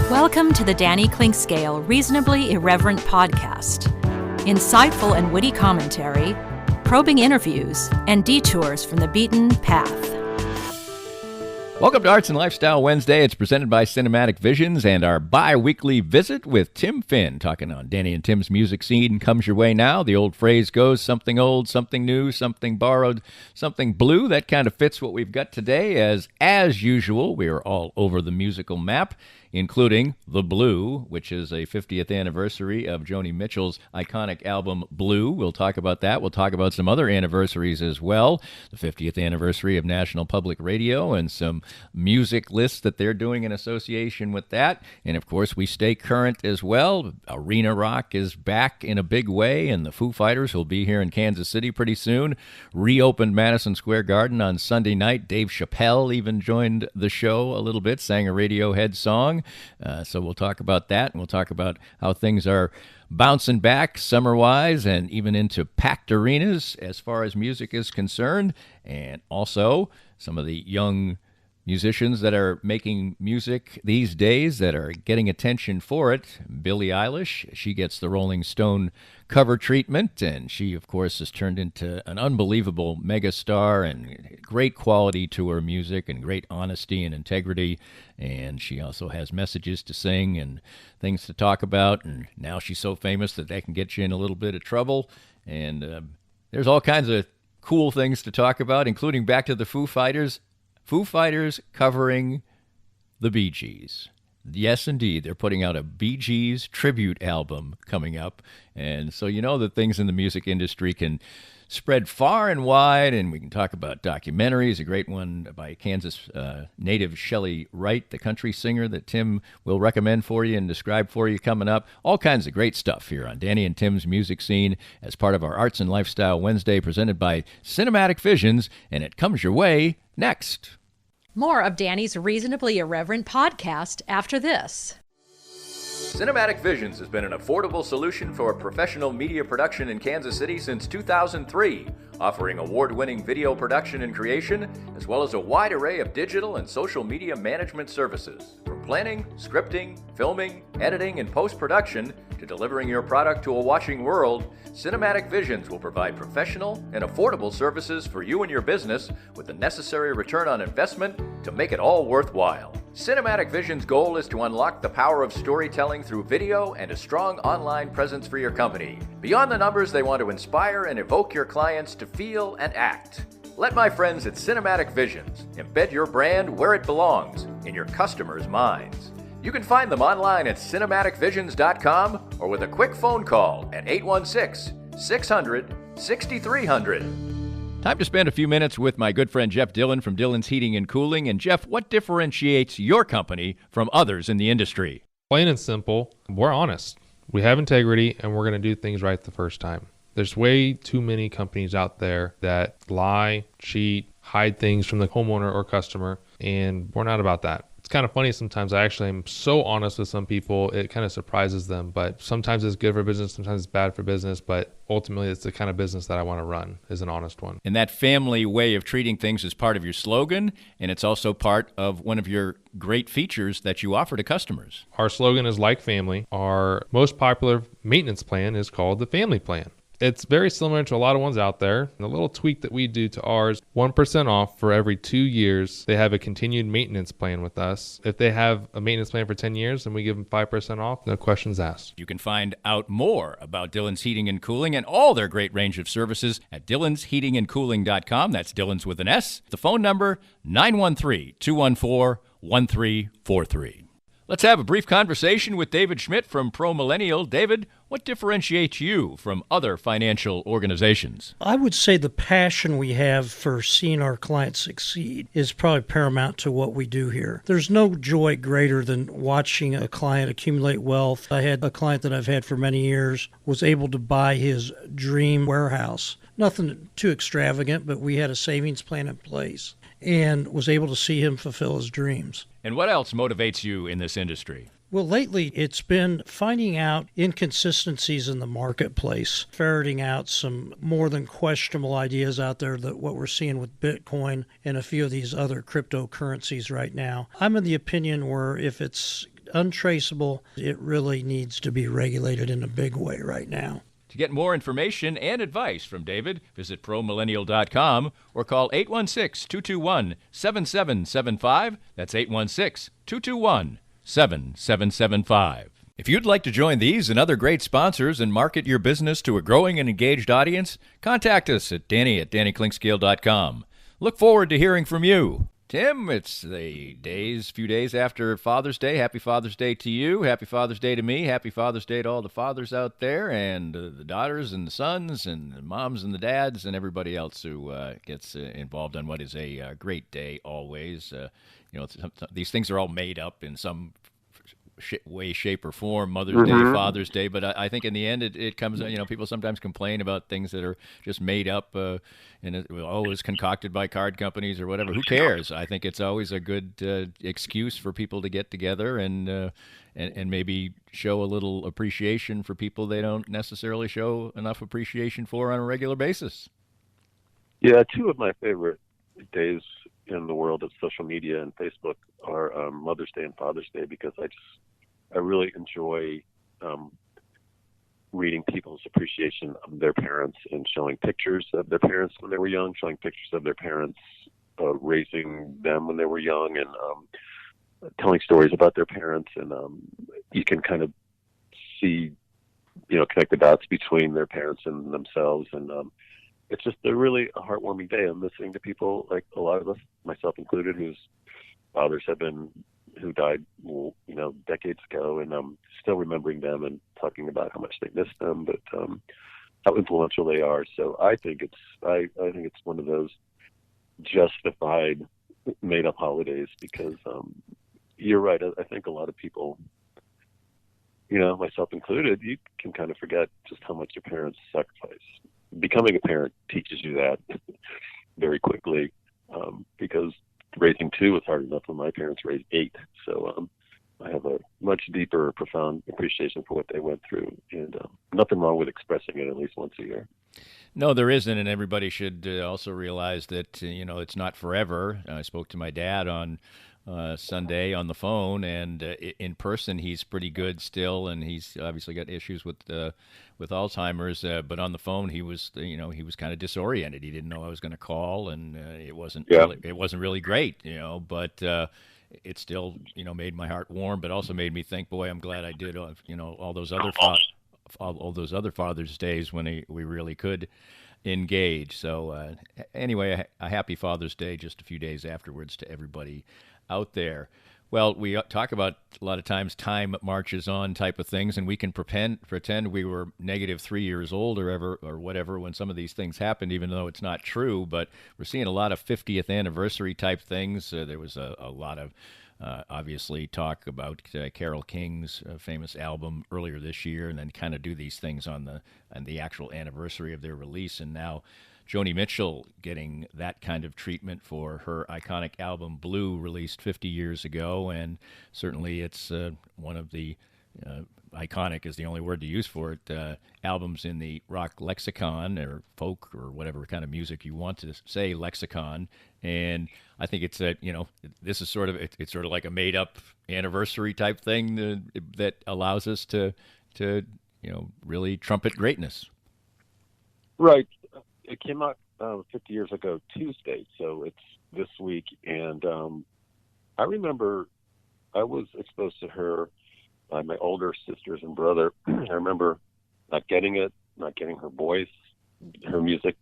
Welcome to the Danny Clinkscale Reasonably Irreverent podcast. Insightful and witty commentary, probing interviews, and detours from the beaten path. Welcome to Arts and Lifestyle Wednesday. It's presented by Cinematic Visions, and our bi-weekly visit with Tim Finn, talking on Danny and Tim's music scene, comes your way now. The old phrase goes, something old, something new, something borrowed, something blue. That kind of fits what we've got today. As usual, we are all over the musical map, including The Blue, which is a 50th anniversary of Joni Mitchell's iconic album Blue. We'll talk about that. We'll talk about some other anniversaries as well. The 50th anniversary of National Public Radio and some music lists that they're doing in association with that. And of course, we stay current as well. Arena rock is back in a big way, and the Foo Fighters will be here in Kansas City pretty soon. Reopened Madison Square Garden on Sunday night. Dave Chappelle even joined the show a little bit, sang a Radiohead song. So we'll talk about that, and we'll talk about how things are bouncing back summer-wise and even into packed arenas as far as music is concerned, and also some of the young musicians that are making music these days that are getting attention for it. Billie Eilish, she gets the Rolling Stone cover treatment, and she, of course, has turned into an unbelievable megastar and great quality to her music and great honesty and integrity. And she also has messages to sing and things to talk about. And now she's so famous that can get you in a little bit of trouble. And there's all kinds of cool things to talk about, including back to the Foo Fighters. Foo Fighters covering the Bee Gees. Yes, indeed. They're putting out a Bee Gees tribute album coming up. And so you know that things in the music industry can spread far and wide, and we can talk about documentaries, a great one by Kansas native Shelley Wright, the country singer that Tim will recommend for you and describe for you coming up. All kinds of great stuff here on Danny and Tim's Music Scene as part of our Arts and Lifestyle Wednesday presented by Cinematic Visions, and it comes your way next. More of Danny's Reasonably Irreverent podcast after this. Cinematic Visions has been an affordable solution for professional media production in Kansas City since 2003, offering award-winning video production and creation, as well as a wide array of digital and social media management services. From planning, scripting, filming, editing, and post-production, to delivering your product to a watching world, Cinematic Visions will provide professional and affordable services for you and your business with the necessary return on investment to make it all worthwhile. Cinematic Visions' goal is to unlock the power of storytelling through video and a strong online presence for your company. Beyond the numbers, they want to inspire and evoke your clients to feel and act. Let my friends at Cinematic Visions embed your brand where it belongs, in your customers' minds. You can find them online at cinematicvisions.com or with a quick phone call at 816-600-6300. Time to spend a few minutes with my good friend Jeff Dillon from Dillon's Heating and Cooling. And Jeff, what differentiates your company from others in the industry? Plain and simple, we're honest. We have integrity, and we're going to do things right the first time. There's way too many companies out there that lie, cheat, hide things from the homeowner or customer, and we're not about that. It's kind of funny sometimes. I actually am so honest with some people, it kind of surprises them. But sometimes it's good for business, sometimes it's bad for business. But ultimately, it's the kind of business that I want to run, is an honest one. And that family way of treating things is part of your slogan, and it's also part of one of your great features that you offer to customers. Our slogan is like family. Our most popular maintenance plan is called the Family Plan. It's very similar to a lot of ones out there. The little tweak that we do to ours, 1% off for every 2 years. They have a continued maintenance plan with us. If they have a maintenance plan for 10 years, then we give them 5% off, no questions asked. You can find out more about Dillon's Heating and Cooling and all their great range of services at dillonsheatingandcooling.com. That's Dillon's with an S. The phone number, 913-214-1343. Let's have a brief conversation with David Schmidt from Pro Millennial. David, what differentiates you from other financial organizations? I would say the passion we have for seeing our clients succeed is probably paramount to what we do here. There's no joy greater than watching a client accumulate wealth. I had a client that I've had for many years was able to buy his dream warehouse. Nothing too extravagant, but we had a savings plan in place and was able to see him fulfill his dreams. And what else motivates you in this industry? Well, lately it's been finding out inconsistencies in the marketplace, ferreting out some more than questionable ideas out there that what we're seeing with Bitcoin and a few of these other cryptocurrencies right now. I'm of the opinion where if it's untraceable, it really needs to be regulated in a big way right now. To get more information and advice from David, visit promillennial.com or call 816-221-7775. That's 816-221-7775. If you'd like to join these and other great sponsors and market your business to a growing and engaged audience, contact us at Danny@DannyKlinkscale.com. Look forward to hearing from you. Tim, it's the few days after Father's Day. Happy Father's Day to you. Happy Father's Day to me. Happy Father's Day to all the fathers out there and the daughters and the sons and the moms and the dads and everybody else who gets involved on what is a great day always. These things are all made up in some way, shape, or form, Mother's Day, Father's Day, but I think in the end it comes, people sometimes complain about things that are just made up and it's concocted by card companies or whatever. Who cares? I think it's always a good excuse for people to get together and maybe show a little appreciation for people they don't necessarily show enough appreciation for on a regular basis. Yeah, two of my favorite days in the world of social media and Facebook are Mother's Day and Father's Day, because I really enjoy reading people's appreciation of their parents and showing pictures of their parents when they were young, showing pictures of their parents raising them when they were young, and telling stories about their parents. And you can kind of see, connect the dots between their parents and themselves. And it's just a really heartwarming day. I'm listening to people, like a lot of us, myself included, whose fathers who died, decades ago, and I'm still remembering them and talking about how much they miss them, but how influential they are. So I think it's one of those justified, made-up holidays, because you're right. I think a lot of people, myself included, you can kind of forget just how much your parents sacrifice. Becoming a parent teaches you that very quickly, because raising two was hard enough when my parents raised 8. So I have a much deeper, profound appreciation for what they went through, and nothing wrong with expressing it at least once a year. No, there isn't, and everybody should also realize that, it's not forever. I spoke to my dad on Sunday on the phone, and in person he's pretty good still, and he's obviously got issues with Alzheimer's, but on the phone he was kind of disoriented. He didn't know I was going to call, and it wasn't really great, but it still made my heart warm, but also made me think, boy, I'm glad I did all those other Father's Days when we really could engage. So anyway, a happy Father's Day just a few days afterwards to everybody out there. Well, we talk about a lot of times time marches on type of things, and we can pretend we were -3 years old or whatever when some of these things happened, even though it's not true. But we're seeing a lot of 50th anniversary type things. There was a lot of obviously talk about Carole King's famous album earlier this year, and then kind of do these things on the actual anniversary of their release. And now Joni Mitchell getting that kind of treatment for her iconic album Blue, released 50 years ago, and certainly it's one of the iconic is the only word to use for it, albums in the rock lexicon or folk or whatever kind of music you want to say lexicon. And I think it's this is sort of it's sort of like a made up anniversary type thing that allows us to really trumpet greatness. Right. It came out 50 years ago Tuesday, so it's this week. And I remember I was exposed to her by my older sisters and brother. I remember not getting her voice, her music,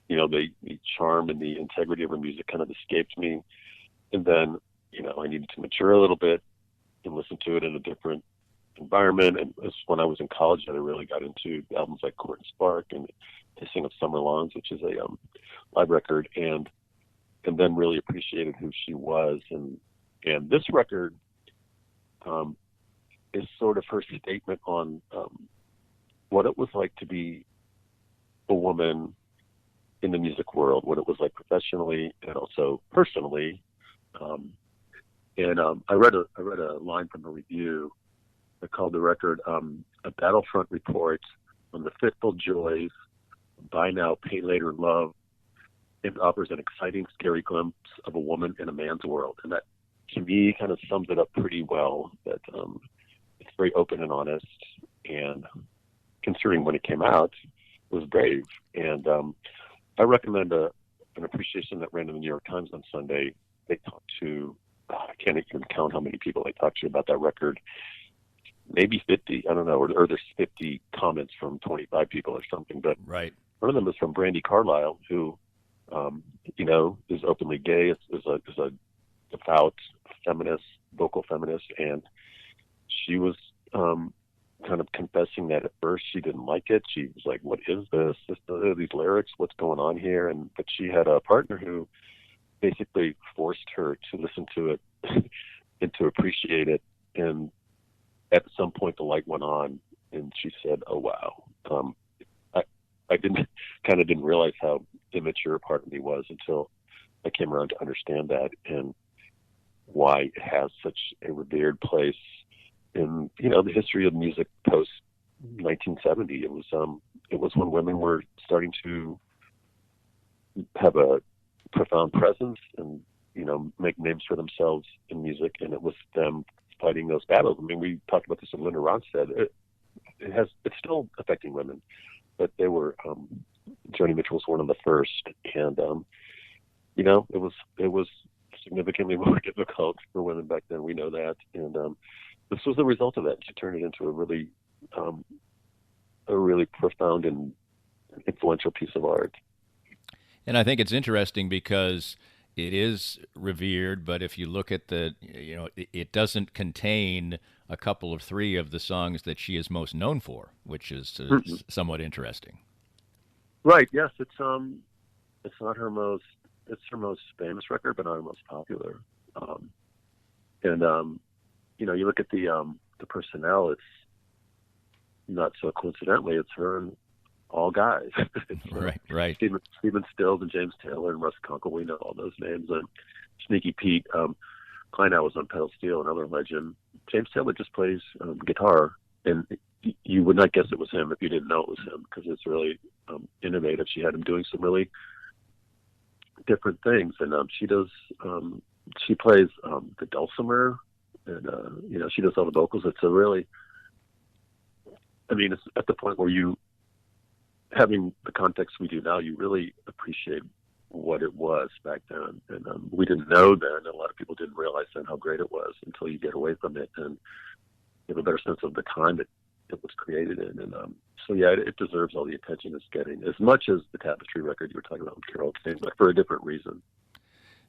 the charm and the integrity of her music kind of escaped me. And then, I needed to mature a little bit and listen to it in a different environment. And it was when I was in college that I really got into albums like Court and Spark and Hissing of Summer Lawns, which is a live record, and then really appreciated who she was. And this record is sort of her statement on what it was like to be a woman in the music world, what it was like professionally and also personally. And I read a line from a review that called the record "A Battlefront Report on the Fitful Joys, Buy Now, Pay Later Love." It offers an exciting, scary glimpse of a woman in a man's world, and that, to me, kind of sums it up pretty well. That it's very open and honest, and considering when it came out, it was brave. And I recommend an appreciation that ran in the New York Times on Sunday. They talked to, I can't even count how many people they talked to about that record. Maybe 50, I don't know, or there's 50 comments from 25 people or something. But Right. one of them is from Brandi Carlile, who, is openly gay, is a devout feminist, vocal feminist, and she was kind of confessing that at first she didn't like it. She was like, "What is this? These lyrics? What's going on here?" But she had a partner who basically forced her to listen to it and to appreciate it. And at some point, the light went on, and she said, "Oh wow." I didn't realize how immature part of me was until I came around to understand that, and why it has such a revered place in the history of music post 1970. It was when women were starting to have a profound presence and make names for themselves in music, and it was them fighting those battles. I mean, we talked about this with Linda Ronstadt. It's still affecting women, but they were Joni Mitchell was one of the first, and it was significantly more difficult for women back then. We know that, and this was the result of that. She turned it into a really profound and influential piece of art. And I think it's interesting because it is revered, but if you look at it doesn't contain a couple of three of the songs that she is most known for, which is somewhat interesting. Right. Yes. It's not her most. It's her most famous record, but not her most popular. You look at the personnel. It's not so coincidentally, it's her and all guys. Right. Stephen Stills and James Taylor and Russ Kunkel. We know all those names. And Sneaky Pete. Kleinow was on pedal steel, another legend. James Taylor just plays guitar, and you would not guess it was him if you didn't know it was him, because it's really innovative. She had him doing some really different things, and she plays the dulcimer, and she does all the vocals. It's it's at the point where you, having the context we do now, you really appreciate what it was back then. And we didn't know then, and a lot of people didn't realize then how great it was until you get away from it and you have a better sense of the time it was created in. And it deserves all the attention it's getting, as much as the Tapestry record you were talking about with Carole King, but for a different reason.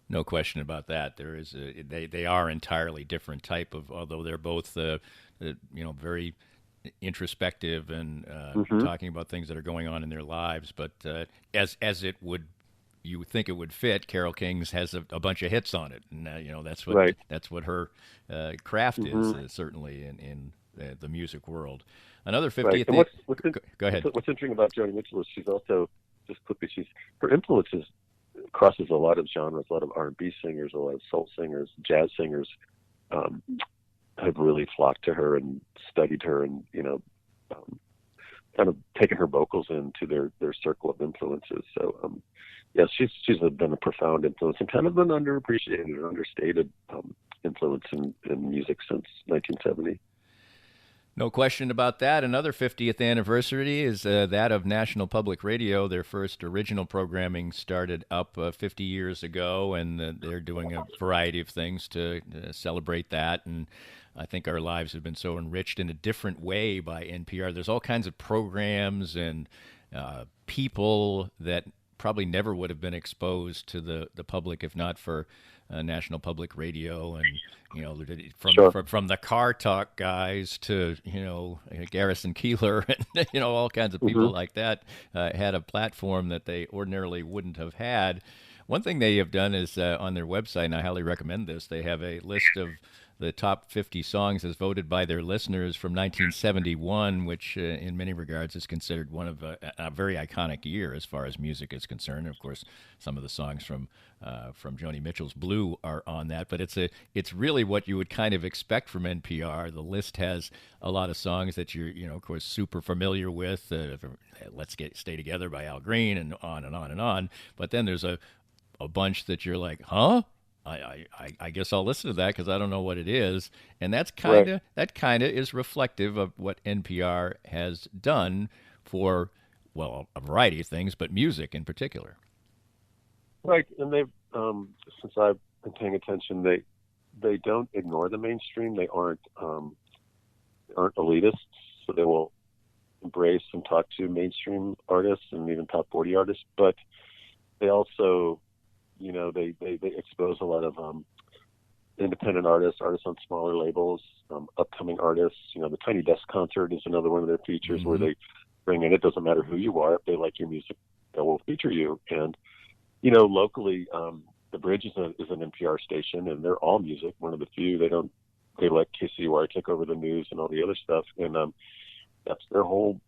No question about that. There is they are entirely different type of, although they're both very introspective and talking about things that are going on in their lives. But as it would, you would think it would fit, Carole King's has a bunch of hits on it, and that's what right. That's what her craft is, certainly in the music world. Another 50th. Right. Go ahead. What's interesting about Joni Mitchell is she's also, just quickly, her influences crosses a lot of genres. A lot of R&B singers, a lot of soul singers, jazz singers have really flocked to her and studied her, and kind of taken her vocals into their circle of influences. So she's been a profound influence and kind of an underappreciated and understated influence in music since 1970. No question about that. Another 50th anniversary is that of National Public Radio. Their first original programming started up 50 years ago, and they're doing a variety of things to celebrate that. And I think our lives have been so enriched in a different way by NPR. There's all kinds of programs and people that probably never would have been exposed to the public if not for National Public Radio, and from the Car Talk guys to Garrison Keillor and all kinds of people like that had a platform that they ordinarily wouldn't have had. One thing they have done is on their website, and I highly recommend this, they have a list of the top 50 songs as voted by their listeners from 1971, which in many regards is considered one of a very iconic year as far as music is concerned. And of course, some of the songs from Joni Mitchell's Blue are on that. But it's really what you would kind of expect from NPR. The list has a lot of songs that you're, of course, super familiar with. Let's Stay Together by Al Green, and on and on and on. But then there's a bunch that you're like, huh? I guess I'll listen to that because I don't know what it is, and that kind of is reflective of what NPR has done for, well, a variety of things, but music in particular. Right, and they've since I've been paying attention, they don't ignore the mainstream. They aren't elitists, so they will embrace and talk to mainstream artists and even top 40 artists, but they also they expose a lot of independent artists on smaller labels, upcoming artists. The Tiny Desk concert is another one of their features, mm-hmm. where they bring in, it doesn't matter who you are, if they like your music, they will feature you. And, locally, The Bridge is an NPR station, and they're all music, one of the few. They let KCUR take over the news and all the other stuff. And that's their whole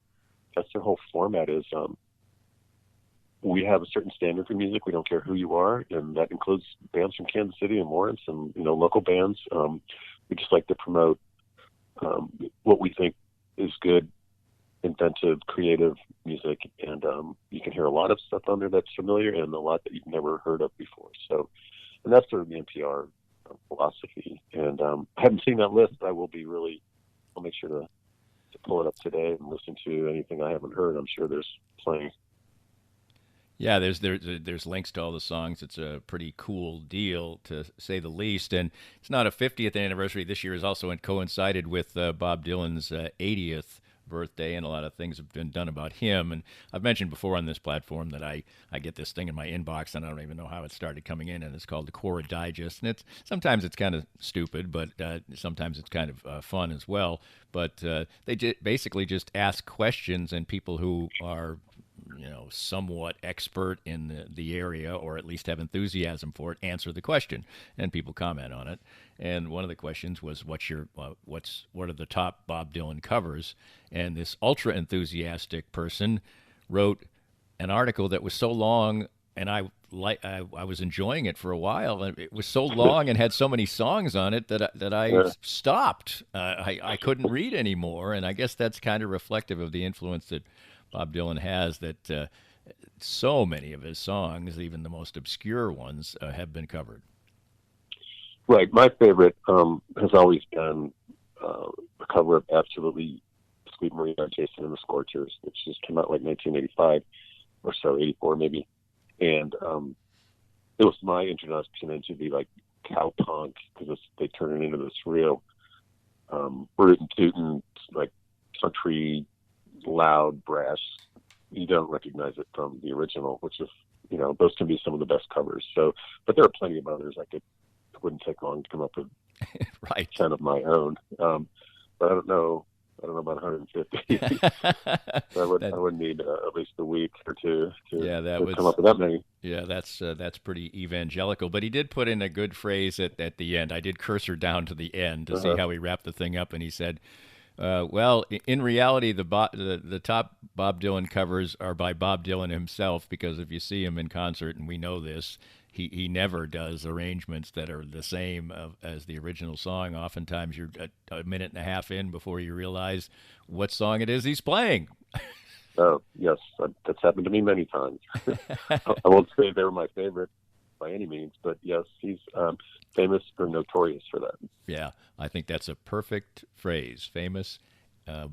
format is, we have a certain standard for music. We don't care who you are, and that includes bands from Kansas City and Lawrence and, local bands. We just like to promote what we think is good, inventive, creative music, and you can hear a lot of stuff on there that's familiar and a lot that you've never heard of before. So, and that's sort of the NPR philosophy. And I haven't seen that list, but I'll make sure to pull it up today and listen to anything I haven't heard. I'm sure there's plenty. Yeah, there's links to all the songs. It's a pretty cool deal, to say the least. And it's not a 50th anniversary. This year has also coincided with Bob Dylan's 80th birthday, and a lot of things have been done about him. And I've mentioned before on this platform that I get this thing in my inbox, and I don't even know how it started coming in, and it's called the Quora Digest. And sometimes it's kind of stupid, but sometimes it's kind of fun as well. But they basically just ask questions, and people who are somewhat expert in the area, or at least have enthusiasm for it, answer the question, and people comment on it. And one of the questions was, what are the top Bob Dylan covers? And this ultra enthusiastic person wrote an article that was so long, and I was enjoying it for a while, and it was so long and had so many songs on it that I stopped. I couldn't read anymore, and I guess that's kind of reflective of the influence that Bob Dylan has, that so many of his songs, even the most obscure ones, have been covered. Right. My favorite has always been a cover of Absolutely Sweet Maria, Jason and the Scorchers, which just came out like 1985 or so, 84 maybe. And it was my introduction into the cowpunk, because they turn it into this real rootin' tootin', like country, loud, brass. You don't recognize it from the original, which is, those can be some of the best covers. So, but there are plenty of others. It wouldn't take long to come up with right 10 of my own. But I don't know about 150. So I would need at least a week or two to come up with that many. Yeah, that's pretty evangelical. But he did put in a good phrase at the end. I did cursor down to the end to see how he wrapped the thing up, and he said, well, in reality, the top Bob Dylan covers are by Bob Dylan himself, because if you see him in concert, and we know this, he never does arrangements that are the same as the original song. Oftentimes, you're a minute and a half in before you realize what song it is he's playing. Oh, yes, that's happened to me many times. I won't say they were my favorite by any means, but yes, he's famous or notorious for that. Yeah, I think that's a perfect phrase, famous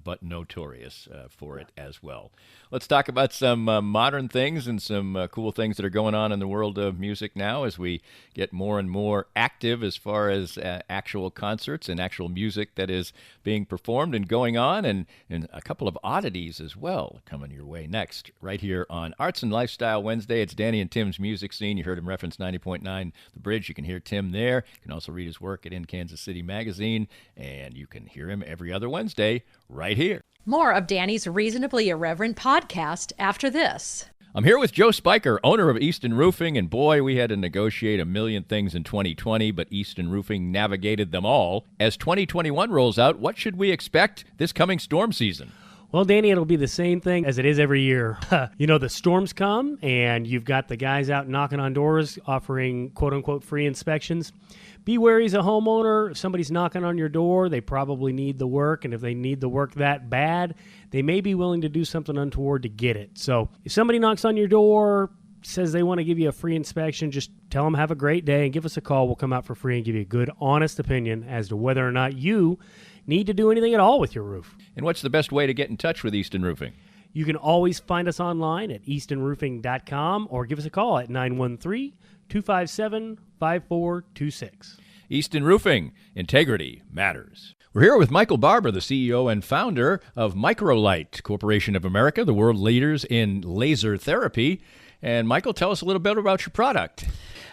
but notorious for it as well. Let's talk about some modern things and some cool things that are going on in the world of music now as we get more and more active as far as actual concerts and actual music that is being performed and going on, and a couple of oddities as well coming your way next, right here on Arts and Lifestyle Wednesday. It's Danny and Tim's Music Scene. You heard him reference 90.9 The Bridge. You can hear Tim there. You can also read his work at In Kansas City Magazine, and you can hear him every other Wednesday right here. More of Danny's Reasonably Irreverent podcast after this. I'm here with Joe Spiker, owner of Easton Roofing, and boy, we had to negotiate a million things in 2020, but Easton Roofing navigated them all. As 2021 rolls out, what should we expect this coming storm season? Well, Danny, it'll be the same thing as it is every year. The storms come, and you've got the guys out knocking on doors offering quote-unquote free inspections. Be wary as a homeowner. If somebody's knocking on your door, they probably need the work, and if they need the work that bad, they may be willing to do something untoward to get it. So if somebody knocks on your door, says they want to give you a free inspection, just tell them have a great day and give us a call. We'll come out for free and give you a good, honest opinion as to whether or not you need to do anything at all with your roof. And what's the best way to get in touch with Easton Roofing? You can always find us online at eastonroofing.com or give us a call at 913-257-5426. Easton Roofing, integrity matters. We're here with Michael Barber, the CEO and founder of Microlight Corporation of America, the world leaders in laser therapy. And Michael, tell us a little bit about your product.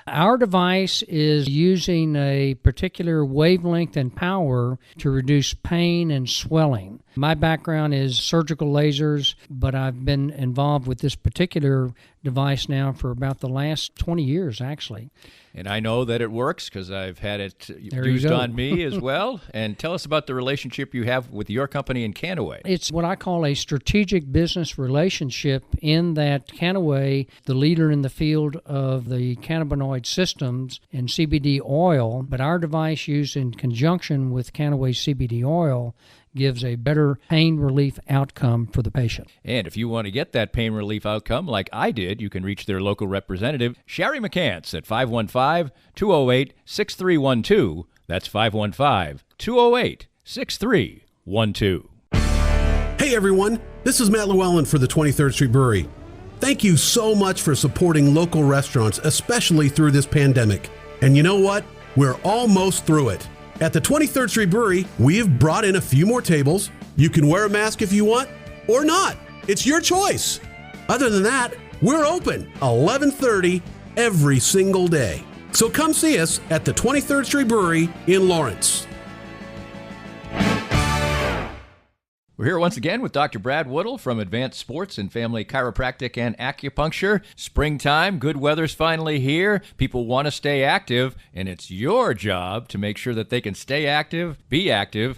Our device is using a particular wavelength and power to reduce pain and swelling. My background is surgical lasers, but I've been involved with this particular device now for about the last 20 years, actually. And I know that it works because I've had it There used you go. on me as well. And tell us about the relationship you have with your company and Canaway. It's what I call a strategic business relationship in that Canaway, the leader in the field of the cannabinoid systems and CBD oil, but our device used in conjunction with Canaway CBD oil gives a better pain relief outcome for the patient. And if you want to get that pain relief outcome like I did, you can reach their local representative, Sherry McCants, at 515-208-6312. That's 515-208-6312. Hey everyone, this is Matt Llewellyn for the 23rd Street Brewery. Thank you so much for supporting local restaurants, especially through this pandemic. And you know what? We're almost through it. At the 23rd Street Brewery, we have brought in a few more tables. You can wear a mask if you want, or not. It's your choice. Other than that, we're open 11:30 every single day. So come see us at the 23rd Street Brewery in Lawrence. We're here once again with Dr. Brad Woodle from Advanced Sports and Family Chiropractic and Acupuncture. Springtime, good weather's finally here. People want to stay active, and it's your job to make sure that they can stay active,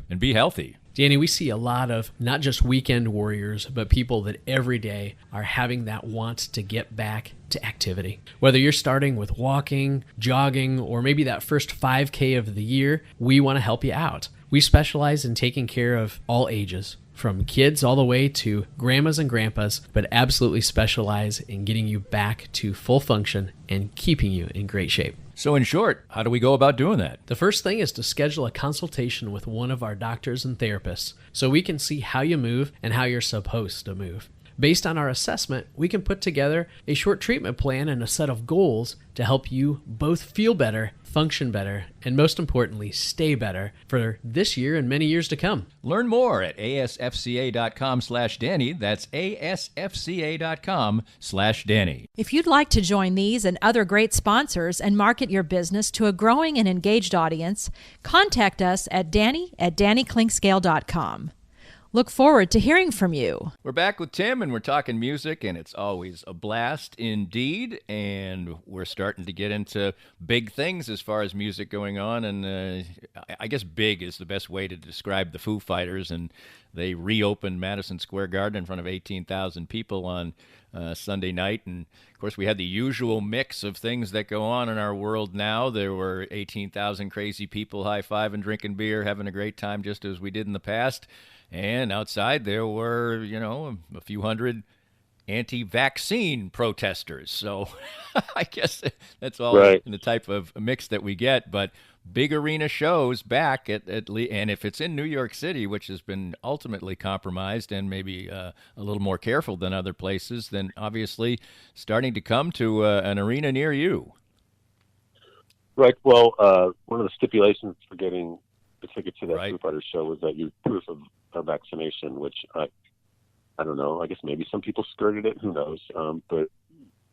and be healthy. Danny, we see a lot of not just weekend warriors, but people that every day are having that want to get back to activity. Whether you're starting with walking, jogging, or maybe that first 5K of the year, we want to help you out. We specialize in taking care of all ages, from kids all the way to grandmas and grandpas, but absolutely specialize in getting you back to full function and keeping you in great shape. So in short, how do we go about doing that? The first thing is to schedule a consultation with one of our doctors and therapists so we can see how you move and how you're supposed to move. Based on our assessment, we can put together a short treatment plan and a set of goals to help you both feel better, function better, and most importantly, stay better for this year and many years to come. Learn more at asfca.com/Danny. That's asfca.com/Danny. If you'd like to join these and other great sponsors and market your business to a growing and engaged audience, contact us at danny@dannyclinkscale.com. Look forward to hearing from you. We're back with Tim, and we're talking music, and it's always a blast indeed. And we're starting to get into big things as far as music going on. And I guess big is the best way to describe the Foo Fighters. And they reopened Madison Square Garden in front of 18,000 people on Sunday night. And, of course, we had the usual mix of things that go on in our world now. There were 18,000 crazy people high-fiving, drinking beer, having a great time just as we did in the past. And outside there were, a few hundred anti-vaccine protesters. So I guess that's all Right. in the type of mix that we get. But big arena shows back at least, and if it's in New York City, which has been ultimately compromised and maybe a little more careful than other places, then obviously starting to come to an arena near you. Right. Well, one of the stipulations for getting the ticket to that Right. Foo Fighters show was that you proof of vaccination, which I don't know. I guess maybe some people skirted it. Who knows? But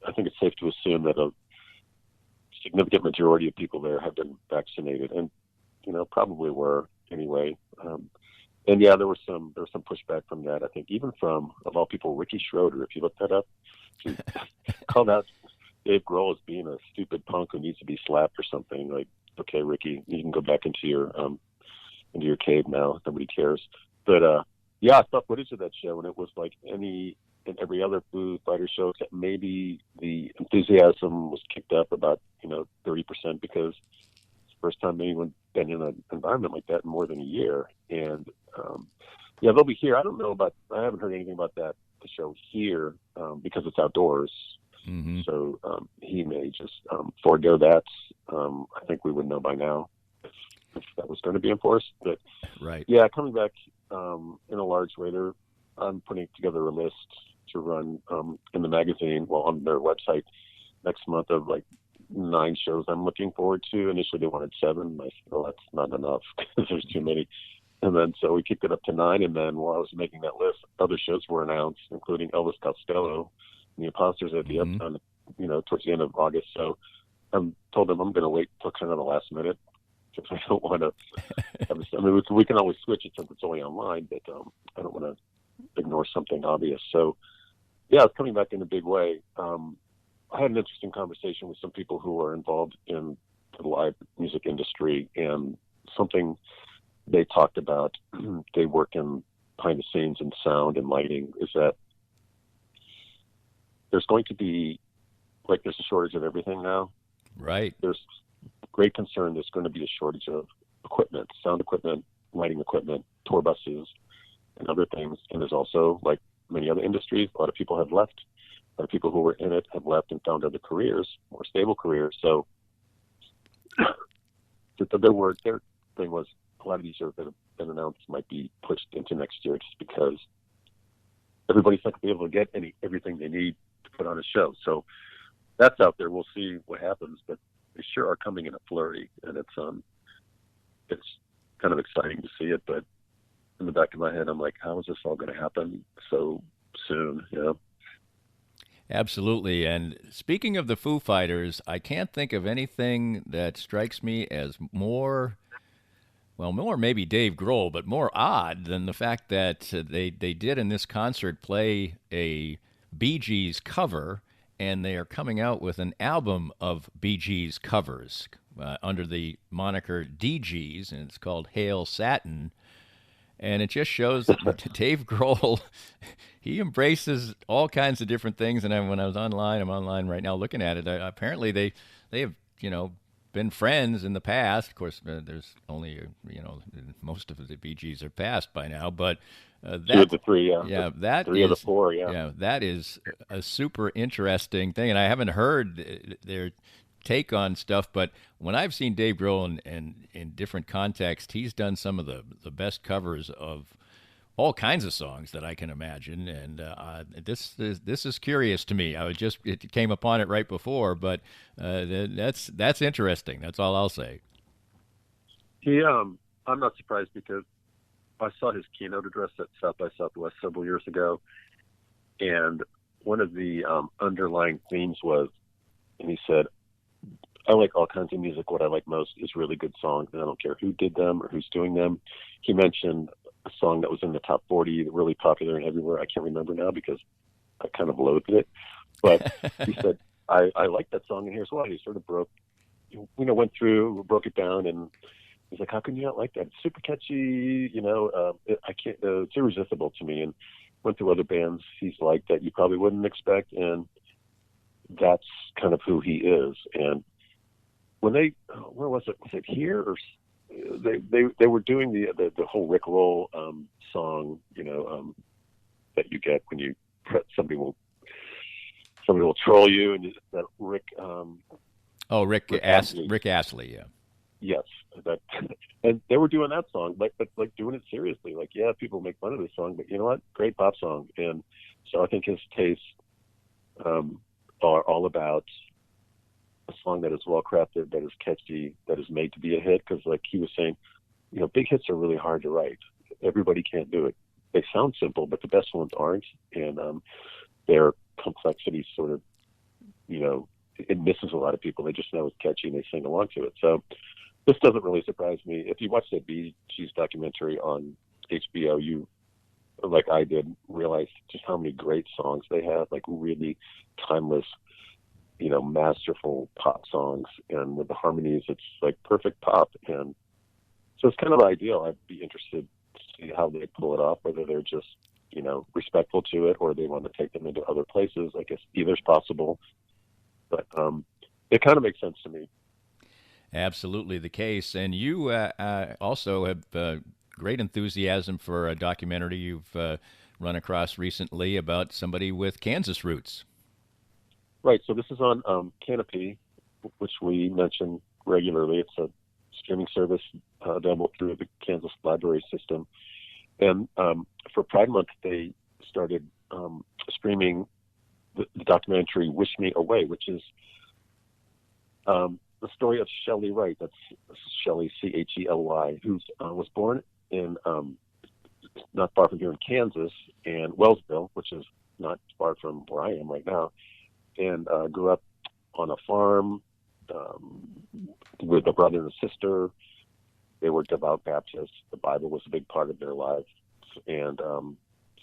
I think it's safe to assume that a significant majority of people there have been vaccinated, and probably were anyway. And yeah, there was some pushback from that. I think even from, of all people, Ricky Schroeder. If you look that up, to call out Dave Grohl as being a stupid punk who needs to be slapped or something. Like, okay, Ricky, you can go back into your cave now. Nobody cares. But yeah, I saw footage of that show, and it was like any and every other Foo Fighters show, except maybe the enthusiasm was kicked up about 30% because it's the first time anyone been in an environment like that in more than a year. And yeah, they'll be here. I don't know about. I haven't heard anything about the show here because it's outdoors. Mm-hmm. So he may just forego that. I think we would know by now if that was going to be enforced. But right, yeah, coming back in a large way, I'm putting together a list to run in the magazine, on their website next month of like 9 shows I'm looking forward to. Initially, they wanted 7. I said, well, that's not enough because there's too many. And then so we kicked it up to 9. And then while I was making that list, other shows were announced, including Elvis Costello and the Imposters at the Uptown, towards the end of August. So I told them I'm going to wait till kind of the last minute because I don't want to. I mean, we can always switch it since it's only online, but I don't want to ignore something obvious. So yeah, it's coming back in a big way. I had an interesting conversation with some people who are involved in the live music industry, and something they talked about, they work in behind the scenes in sound and lighting, is that there's going to be, like, there's a shortage of everything now. Right. There's great concern there's going to be a shortage of equipment, sound equipment, lighting equipment, tour buses, and other things. And there's also, like many other industries, a lot of people have left. A lot of people who were in it have left and found other careers, more stable careers. So their thing was, a lot of these shows that have been announced might be pushed into next year just because everybody's not going to be able to get everything they need to put on a show. So that's out there. We'll see what happens, but they sure are coming in a flurry, and it's kind of exciting to see it. But in the back of my head, I'm like, how is this all going to happen so soon? Absolutely. And speaking of the Foo Fighters, I can't think of anything that strikes me as more maybe Dave Grohl, but more odd than the fact that they did in this concert play a Bee Gees cover, and they are coming out with an album of Bee Gees covers under the moniker DGs, and it's called Hail Satin. And it just shows that Dave Grohl, he embraces all kinds of different things. And when I was online, I'm online right now looking at it. Apparently, they have been friends in the past. Of course, there's only most of the Bee Gees are past by now. But 2 of the 3, yeah. Yeah, that 3 of the 4, yeah. Yeah, that is a super interesting thing, and I haven't heard their take on stuff, but when I've seen Dave Grohl in different contexts, he's done some of the best covers of all kinds of songs that I can imagine, and this is curious to me. It came upon it right before, but that's interesting. That's all I'll say. I'm not surprised because I saw his keynote address at South by Southwest several years ago, and one of the underlying themes was, and he said, I like all kinds of music. What I like most is really good songs, and I don't care who did them or who's doing them. He mentioned a song that was in the top 40, really popular and everywhere. I can't remember now because I kind of loathed it. But he said, I like that song, and here's why. He sort of broke it down, and he's like, how can you not like that? It's super catchy, I can't, it's irresistible to me. And went through other bands he's liked that you probably wouldn't expect, and that's kind of who he is. And when where was it? Was it here or they were doing the whole Rick Roll song, that you get when you somebody will troll you, and that Rick. Rick Astley, yeah. Yes, and they were doing that song, but doing it seriously. Like, yeah, people make fun of this song, but you know what? Great pop song. And so I think his tastes are all about a song that is well crafted, that is catchy, that is made to be a hit. Because, like he was saying, big hits are really hard to write. Everybody can't do it. They sound simple, but the best ones aren't, and their complexity sort of, it misses a lot of people. They just know it's catchy and they sing along to it. So this doesn't really surprise me. If you watch the Bee Gees documentary on HBO, you like I did, realize just how many great songs they have, like really timeless, masterful pop songs. And with the harmonies, it's like perfect pop. And so it's kind of ideal. I'd be interested to see how they pull it off, whether they're just, respectful to it or they want to take them into other places. I guess either's possible. But it kind of makes sense to me. Absolutely the case. And you also have great enthusiasm for a documentary you've run across recently about somebody with Kansas roots. Right. So this is on Canopy, which we mention regularly. It's a streaming service available through the Kansas library system. And for Pride Month, they started streaming the documentary "Wish Me Away," which is the story of Shelley Wright. That's Shelley, Chely, who was born in not far from here in Kansas, and Wellsville, which is not far from where I am right now, and grew up on a farm with a brother and a sister. They were devout Baptists. The Bible was a big part of their lives. And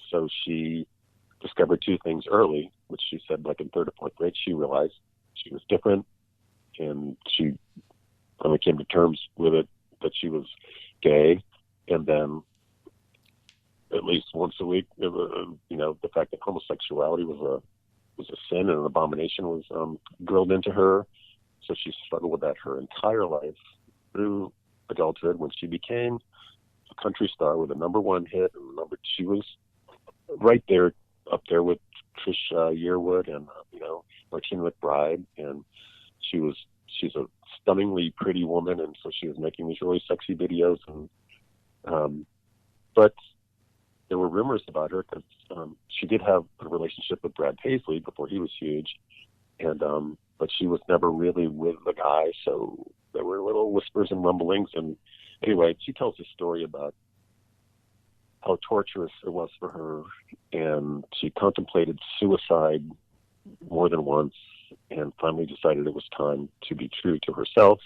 so she discovered two things early, which she said like in third or fourth grade. She realized she was different, and she finally came to terms with it, that she was gay. And then at least once a week, the fact that homosexuality was a sin and an abomination was drilled into her. So she struggled with that her entire life through adulthood, when she became a country star with a #1 hit. And she was right there, up there with Trish Yearwood and Martina McBride. And she's a stunningly pretty woman, and so she was making these really sexy videos. And but there were rumors about her because she did have a relationship with Brad Paisley before he was huge, and but she was never really with the guy, so there were little whispers and rumblings. And anyway, she tells a story about how torturous it was for her, and she contemplated suicide more than once, and finally decided it was time to be true to herself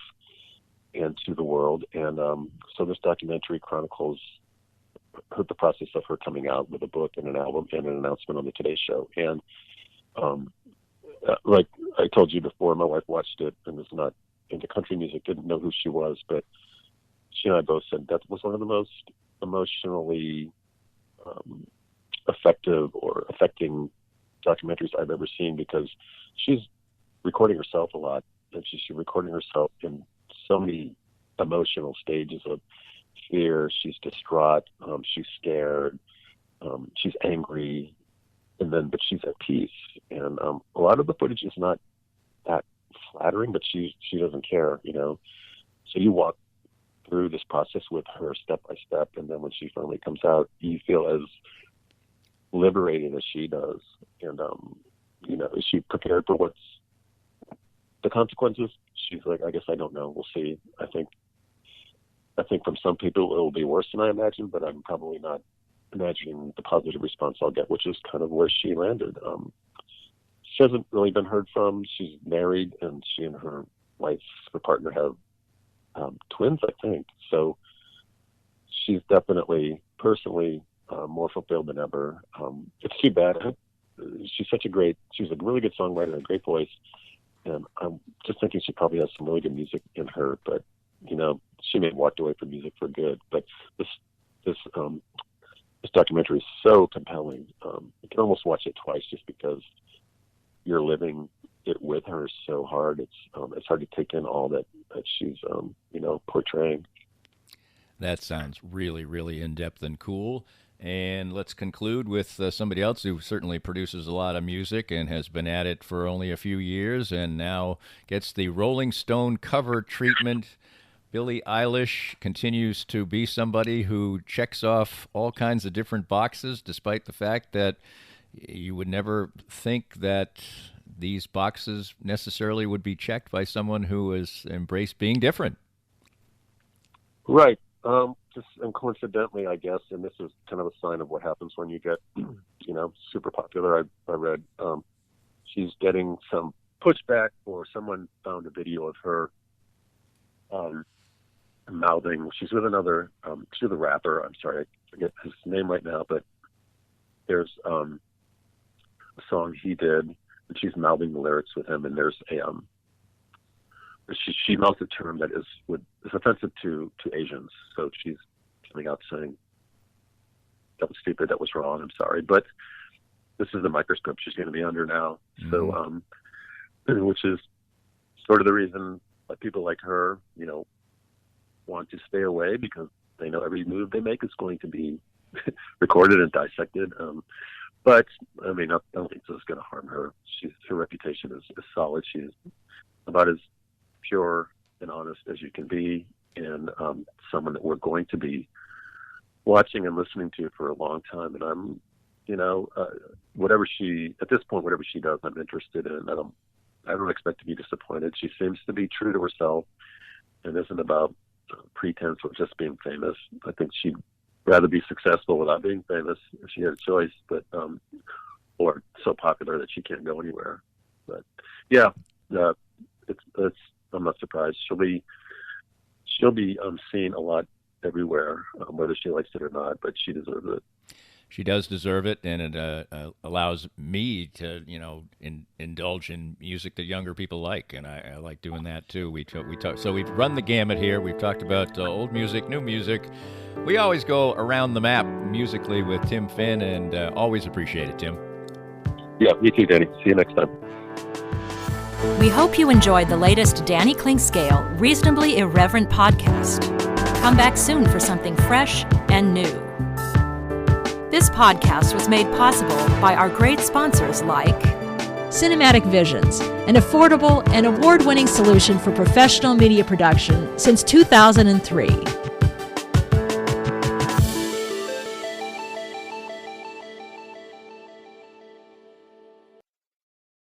and to the world. And so this documentary chronicles the process of her coming out with a book and an album and an announcement on the Today Show. And like I told you before, my wife watched it and was not into country music, didn't know who she was, but she and I both said that was one of the most emotionally effective or affecting documentaries I've ever seen, because she's recording herself a lot, and she's recording herself in so many emotional stages of fear. She's distraught, she's scared, she's angry, but she's at peace. And a lot of the footage is not that flattering, but she doesn't care, So you walk through this process with her step by step, and then when she finally comes out, you feel as liberated as she does. And is she prepared for what's the consequences? She's like, I guess I don't know. We'll see. I think from some people it'll be worse than I imagined, but I'm probably not imagining the positive response I'll get, which is kind of where she landed. She hasn't really been heard from. She's married, and she and her partner have twins, I think. So she's definitely personally more fulfilled than ever. It's too bad. She's a really good songwriter and a great voice. And I'm just thinking she probably has some really good music in her, but she may have walked away from music for good. But this documentary is so compelling. You can almost watch it twice just because you're living it with her so hard. It's hard to take in all that she's portraying. That sounds really, really in-depth and cool. And let's conclude with somebody else who certainly produces a lot of music and has been at it for only a few years and now gets the Rolling Stone cover treatment. Billie Eilish continues to be somebody who checks off all kinds of different boxes, despite the fact that you would never think that these boxes necessarily would be checked by someone who has embraced being different. Right. And coincidentally, I guess, and this is kind of a sign of what happens when you get, super popular. I read she's getting some pushback, or someone found a video of her mouthing. She's with a rapper. I'm sorry, I forget his name right now, but there's a song he did, and she's mouthing the lyrics with him, and there's a she mouths a term that is offensive to Asians. So she's coming out saying, "That was stupid. That was wrong. I'm sorry." But this is the microscope she's going to be under now. So, which is sort of the reason that people like her, want to stay away, because they know every move they make is going to be recorded and dissected. But I mean, I don't think this is going to harm her. Her reputation is solid. She's about as pure and honest as you can be, and someone that we're going to be watching and listening to for a long time. And I'm, whatever she does, I'm interested in. I don't expect to be disappointed. She seems to be true to herself and isn't about pretense or just being famous. I think she'd rather be successful without being famous if she had a choice, but or so popular that she can't go anywhere. But yeah, it's I'm not surprised. She'll be seen a lot everywhere, whether she likes it or not. But she deserves it. She does deserve it, and it allows me to, indulge in music that younger people like, and I like doing that too. We talk. So we've run the gamut here. We've talked about old music, new music. We always go around the map musically with Tim Finn, and always appreciate it, Tim. Yeah, me too, Danny. See you next time. We hope you enjoyed the latest Danny Klingscale Reasonably Irreverent podcast. Come back soon for something fresh and new. This podcast was made possible by our great sponsors like Cinematic Visions, an affordable and award-winning solution for professional media production since 2003.